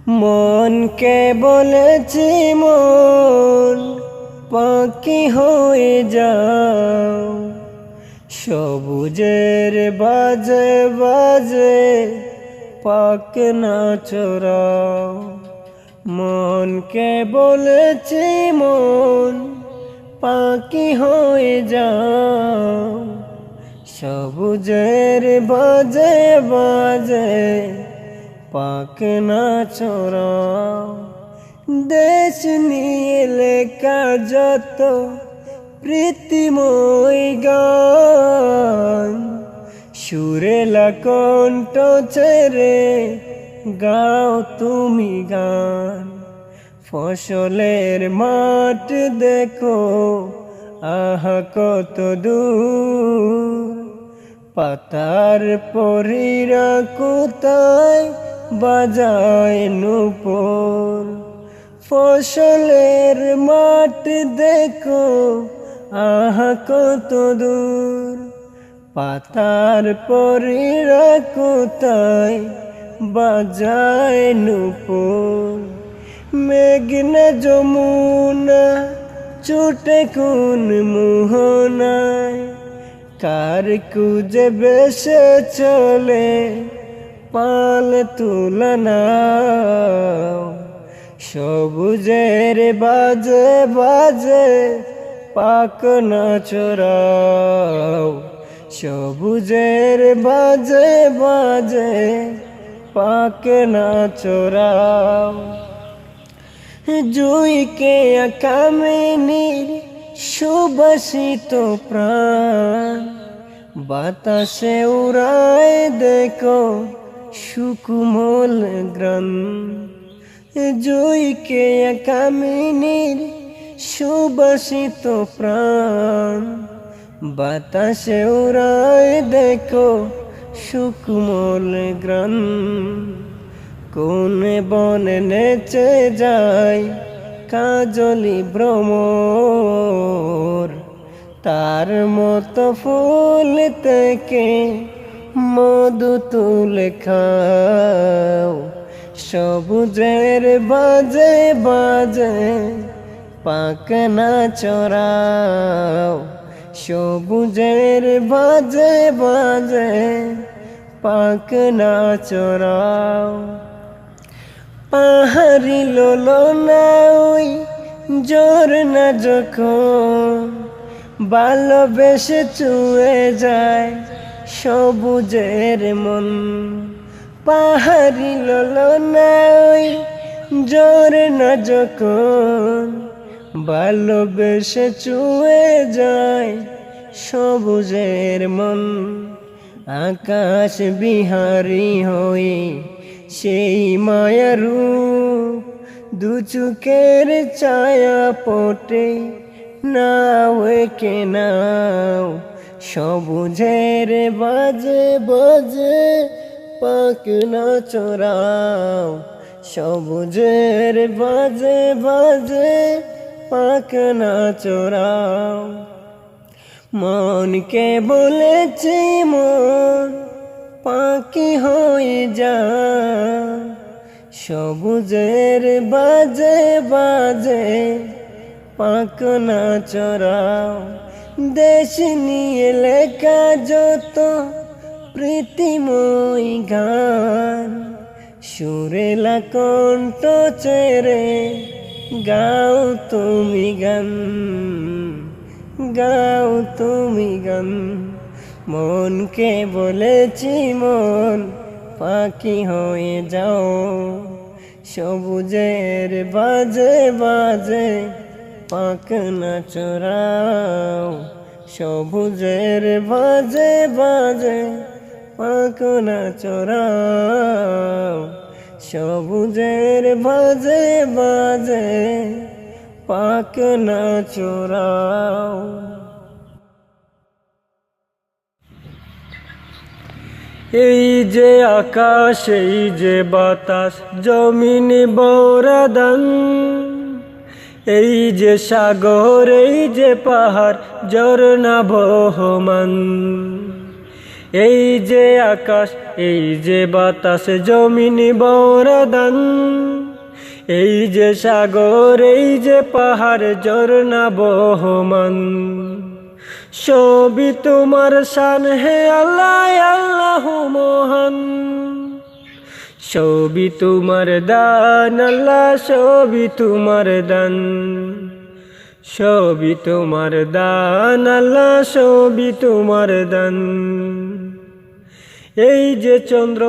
মনকে বলেছি মন পাখি হয়ে যাও, সবুজের বাজে বাজে পাক না চোরাও। মনকে বলেছি মন পাখি হয়ে যাও, সবুজের বাজে বাজে পাক না চোরাও। দেশ নিয়ে লেখা যত প্রীতিময় গান, সুরেলা কণ্ঠ ছেড়ে গাও তুমি গান। ফসলের মাঠ দেখো আহা কত দূর, পাতার পরীরা কোথায় বাজায় নূপুর। ফসলের মাঠ দেখো আহা কত দূর, পাতার পরীরা কোথায় বাজায় নূপুর। মেঘনা যমুনা ছুটে কোন মোহনায়, কার কুজে বেশে চলে পাল তুলনাও। সবুজের বাজে বাজে পাক না চোরাও, সবুজের বাজে বাজে পাক না চোরাও। জুইকে কামিনীর সুবাসিত প্রাণ, বাতাসে উড়ায় দেখো সুকুমল গ্রাম। জুইকে কামিনীর সুবাসিত প্রাণ, বাতাসে উড়ায় দেখো সুকুমল গ্রাম। কোন বনে নেচে যায় কাজলি ভ্রমর, তার মতো ফুল থেকে মধু তুলে খাও। সবুজের বাজে বাজে পাক না চোরাও, সবুজের বাজে বাজে পাক না চোরাও। পাহাড়ি লোলনা ওই ঝরনা যখন ভালোবেসে ছুঁয়ে যায় সবুজের মন। পাহাড়ি লোলনা ওই ঝরনা যখন ভালোবেসে ছুঁয়ে যায় সবুজের মন। আকাশ বিহারী হয়ে সেই মায়ার রূপ, দু চোখের ছায়া পটে নাও একে নাও। সবুজের বাজে বাজে পাক না চোরাও, সবুজের বাজে বাজে পাক না চোরাও। মনকে বলেছি মন পাখি হয়ে যা, সবুজের বাজে বাজে পাক না চোরাও। দেশ নিয়ে লেখা যত প্রীতিময় গান, সুরেলা কণ্ঠ ছেড়ে গাও তুমি গান, গাও তুমি গান। মনকে বলেছি মন পাখি হয়ে যাও, সবুজের বাজে বাজে পাক না চোরাও। সবুজের বাজে বাজে পাক না চোরাও, সবুজের বাজে বাজে পাক না চোরাও। এই যে আকাশ, এই যে বাতাস, জমিন বরাদান, এই যে সাগর, এই যে পাহাড়, ঝরনা বহমান, এই যে আকাশ, এই যে বাতাস, জমিন বরদান, এই যে সাগর, এই যে পাহাড়, ঝরনা বহমান, সবই তোমার শান হে আল্লাহ, আল্লাহু মহান। সবই তোমার দান আল্লাহ, সবই তোমার দান, সবই তোমার দান আল্লাহ, সবই তোমার দান। এই যে চন্দ্র,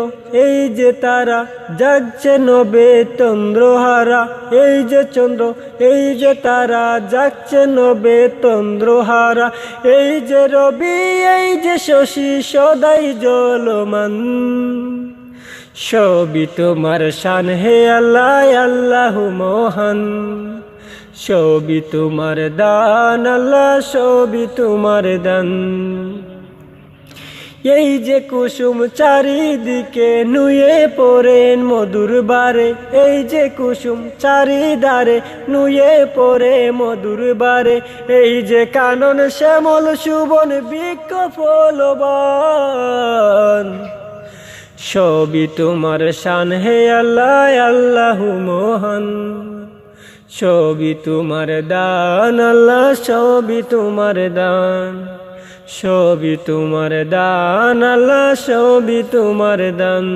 এই যে তারা, জাগছে নবে তন্দ্রহারা। এই যে চন্দ্র, এই যে তারা, জাগছে নবে তন্দ্রহারা। এই যে রবি, এই যে শশী, সদাই জলমান, সবই তোমার শান হে আল্লাহ, আল্লাহু মহান। সবই তোমার দান আল্লাহ, সবই তোমার দান। এই যে কুসুম চারিদিকে নুয়ে পড়েন মধুর বারে, এই যে কুসুম চারিদারে নুয়ে পড়ে মধুর বারে। এই যে কানন শ্যামল সুবন বৃক্ষ ফলবান, সবই তোমার শান হে আল্লাহ, আল্লাহু মহান। সবই তোমার দান আল্লাহ, সবই তোমার দান, সবই তোমার দান আল্লাহ, সবই তোমার দান।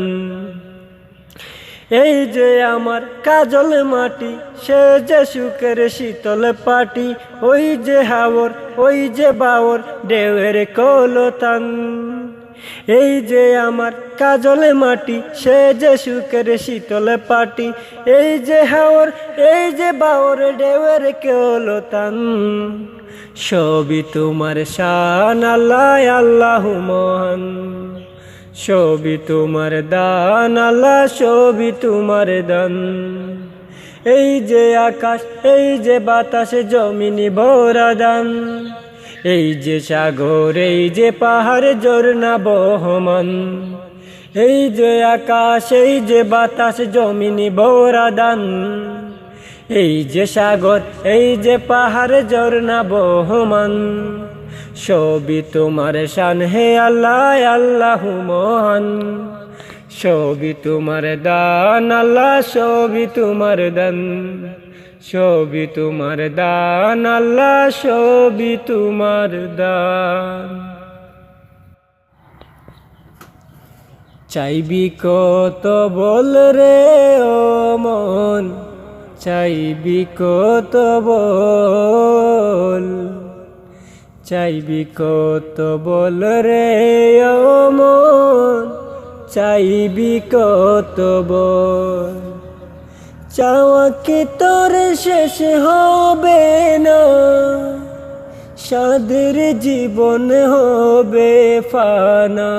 এই যে আমার কাজল মাটি, সে যে সুখের শীতল পাটি, ওই যে হাওর, ওই যে বাওর, ঢেউয়ের কলতান। এই যে আমার কাজল মাটি, সে যে সুখের শীতল পাটি, এই যে হাওর, এই যে বাওর, ঢেউয়ের কলতান, সবই তোমার শান আল্লাহ, আল্লাহু মহান। সবই তোমার দান আল্লাহ, সবই তোমার দান। এই যে আকাশ, এই যে বাতাস, জমিন বরদান, এই যে সাগর, এই যে পাহাড়, ঝরনা বহমান। এই যে আকাশ, এই যে বাতাস, জমিন বরদান, এই যে সাগর, এই যে পাহাড়, ঝরনা বহমান, সবই তোমার শান হে আল্লাহ, আল্লাহু মহান। সবই তোমার দান আল্লাহ, সবই তোমার দান, সবই তোমার দান আল্লাহ, সবই তোমার দান। চাইবি কত বল রে ও মন, চাইবি কত বল, চাইবি কত বল রে ও মন, চাইবি কত বল। চাওয়া কি তোর শেষ হবে না, সাদের জীবন হবে ফানা,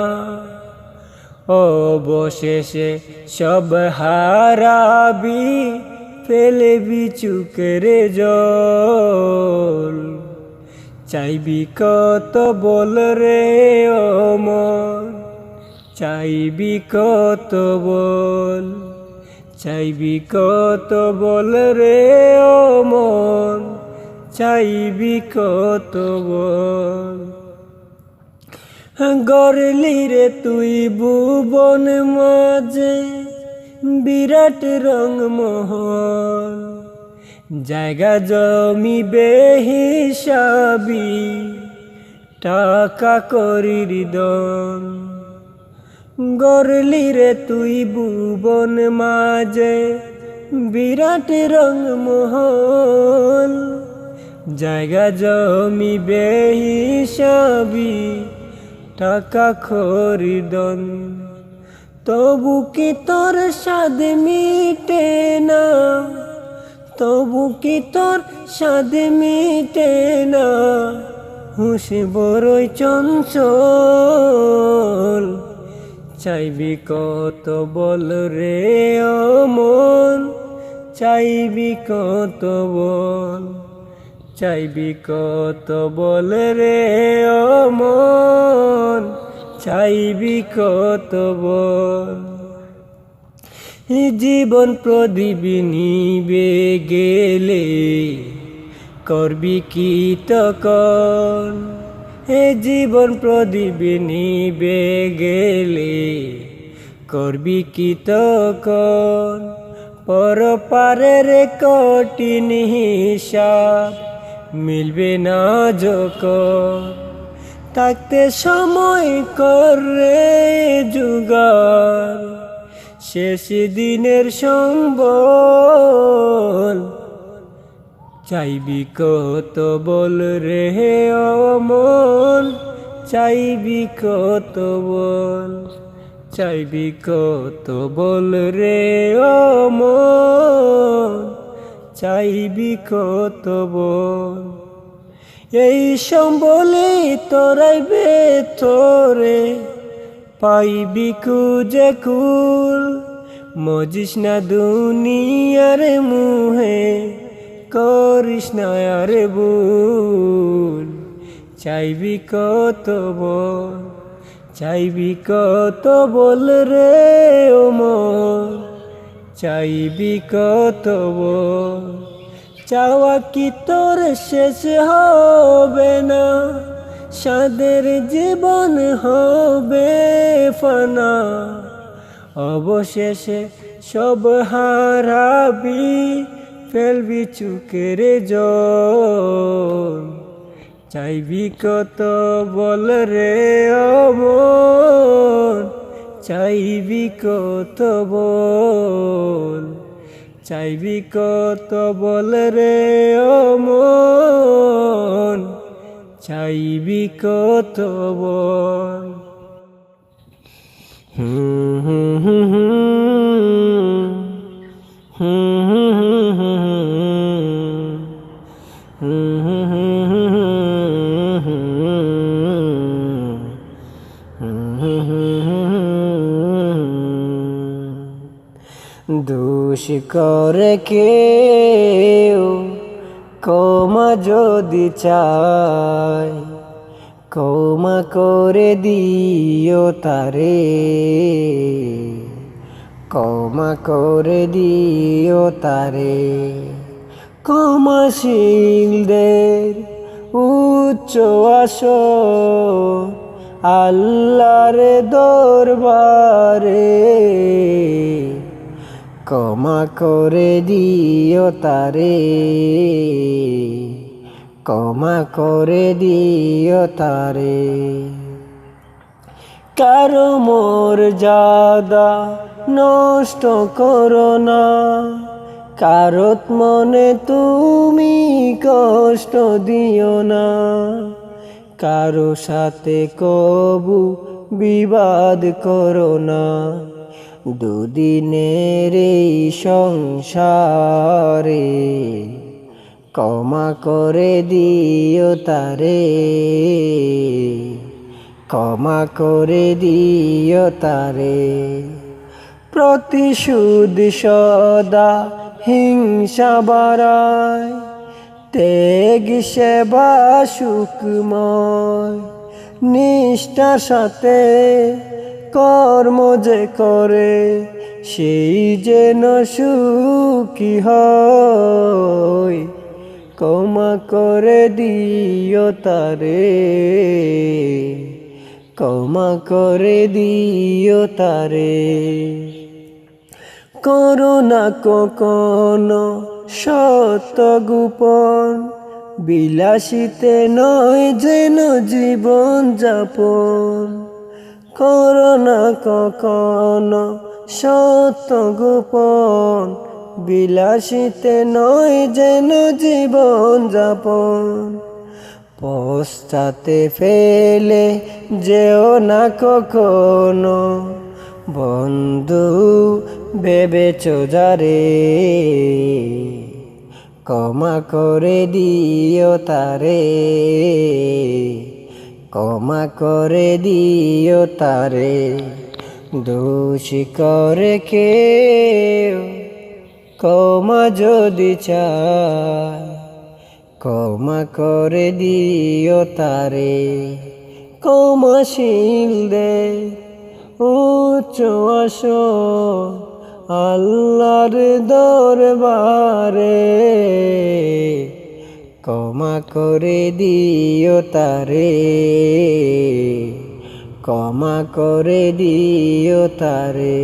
অবশেষে সব হারাবি, ফেলবি চুকের জল। চাইবি কত বল রে ও মন, চাইবি কত বল, চাইবি কত বল রে ও মন, চাইবি কত বল। গড়লি রে তুই ভুবন মাঝে বিরাট রংমহল, জায়গা জমি বেহিসাবি, টাকা করির দন। গড়লি রে তুই ভুবন মাঝে বিরাট রংমহল, জায়গা জমি বেহিসাবি, টাকা খরিদন। তবু কি তোর স্বাদ মিটে না, তবু কি তোর স্বাদ মিটে না, হুঁশ বড়ই চঞ্চল। চাইবি কত বল রে ও মন, চাইবি কত বল, চাইবি কত বল রে ও মন, চাইবি কত বল। জীবন প্রদীপ নিবে গেলে করবি কি তখন, এ জীবন প্রদীপ নিবে গেলে করবি কি তখন পরপারের কঠিন হিসাব মিলবে না যখন থাকতে সময় করে জুগার শেষ দিনের সম্বল চাইবি কত বল রে অমন চাইবি কত বল চাইবি কত বল রে অমন চাইবি কত বল এই সম্বলে তোরাইবে তোরে পাইবি খুঁজে কুল মজিস না দুনিয়ার মুহে করিস না আর ভুল চাইবি কত বল চাইবি কত বল রে ও মন চাইবি কত বল চাওয়া কি তোর শেষ হবে না সাদের জীবন হবে ফানা অবশেষে সব হারাবি ফেলবি চুকের জল চাইবি কত বল রে অমন চাইবি কত বল চাইবি কত বল রে অমন চাইবি কত বল দোষ করে কেউ ক্ষমা যদি চায় ক্ষমা করে দিও তারে ক্ষমা করে দিও তারে ক্ষমাশীলদের উচ্চ আসন আল্লাহর দরবারে ক্ষমা করে দিও তারে ক্ষমা করে দিও তারে কারো মর্যাদা নষ্ট করো না কারোত মনে তুমি কষ্ট দিও না কারো সাথে কবু বিবাদ করো না দুদিনের এই সংসারে ক্ষমা করে দিও তারে ক্ষমা করে দিও তারে প্রতিশোধ সদা হিংসা বাড়ায় ত্যাগ সেবা সুখময় নিষ্ঠার সাথে কর্ম যে করে সেই যেন সুখী হয় ক্ষমা করে দিও তারে ক্ষমা করে দিও তারে করোনা কখনো সত্য গোপন বিলাসিতে নয় যেন জীবন যাপন করোনা কখনো সত্য গোপন বিলাসিতে নয় যেন জীবন যাপন পশ্চাতে ফেলে যেও না কখনো বন্ধু ভেবেছ যারে ক্ষমা করে দিও তারে ক্ষমা করে দিও তারে দোষ করে কেউ ক্ষমা যদি চায় ক্ষমা করে দিও তারে ক্ষমাশীলদের উচ্চ আসন আল্লাহর দরবারে ক্ষমা করে দিও তারে, ক্ষমা করে দিও তারে।